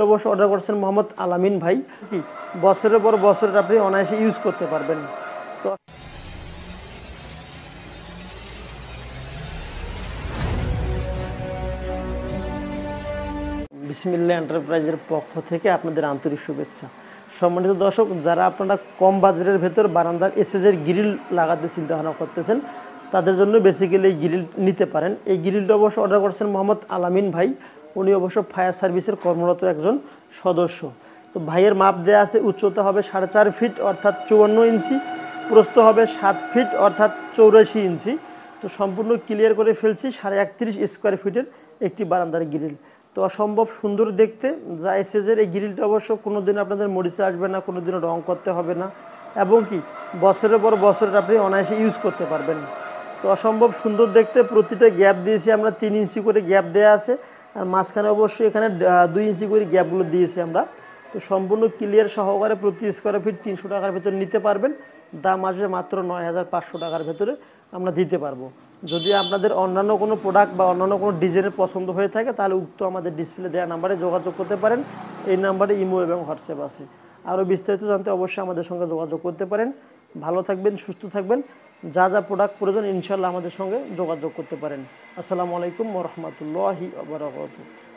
অবশ্য অর্ডার করছেন মোহাম্মদ আলামিন ভাই। কি বছরের পর বছর আপনি অনায়াসে ইউজ করতে পারবেন। তো বিসমিল্লাহ এন্টারপ্রাইজের পক্ষ থেকে আপনাদের আন্তরিক শুভেচ্ছা। সম্মানিত দর্শক, যারা আপনারা কম বাজারের ভেতর বারান্দার এসএসের গ্রিল লাগাতে চিন্তাভাবনা করতেছেন, তাদের জন্য বেসিক্যালি এই গ্রিল নিতে পারেন। এই গ্রিলটা অবশ্য অর্ডার করছেন মোহাম্মদ আলামিন ভাই। উনি অবশ্য ফায়ার সার্ভিসের কর্মরত একজন সদস্য। তো ভাইয়ের মাপ দেওয়া আছে, উচ্চতা হবে 4.5 ফিট অর্থাৎ 54 ইঞ্চি, প্রস্থ হবে 7 ফিট অর্থাৎ 84 ইঞ্চি। তো সম্পূর্ণ ক্লিয়ার করে ফেলছি 31.5 স্কোয়ার ফিটের একটি বারান্দার গ্রিল। তো অসম্ভব সুন্দর দেখতে, যা এসএসের এই গ্রিলটা অবশ্য কোনো দিন আপনাদের মরিচা আসবে না, কোনো দিনও রং করতে হবে না, এবং কি বছরের পর বছর আপনি অনায়াসে ইউজ করতে পারবেন। তো অসম্ভব সুন্দর দেখতে, প্রতিটা গ্যাপ দিয়েছি আমরা 3 ইঞ্চি করে গ্যাপ দেওয়া আছে, আর মাঝখানে অবশ্যই এখানে 2 ইঞ্চি করে গ্যাপগুলো দিয়েছি আমরা। তো সম্পূর্ণ ক্লিয়ার সহকারে প্রতি স্কোয়ার ফিট 300 টাকার ভেতরে নিতে পারবেন। দাম আসবে মাত্র 9,500 টাকার ভেতরে আমরা দিতে পারবো। যদি আপনাদের অন্যান্য কোনো প্রোডাক্ট বা অন্যান্য কোনো ডিজাইনের পছন্দ হয়ে থাকে, তাহলে উক্ত আমাদের ডিসপ্লে দেওয়া নাম্বারে যোগাযোগ করতে পারেন। এই নাম্বারে ইমো এবং হোয়াটসঅ্যাপ আছে। আরও বিস্তারিত জানতে অবশ্যই আমাদের সঙ্গে যোগাযোগ করতে পারেন। ভালো থাকবেন, সুস্থ থাকবেন। যা যা প্রোডাক্ট প্রয়োজন ইনশাল্লাহ আমাদের সঙ্গে যোগাযোগ করতে পারেন। আসসালামু আলাইকুম ওয়া রাহমাতুল্লাহি ওয়া বারাকাতুহু।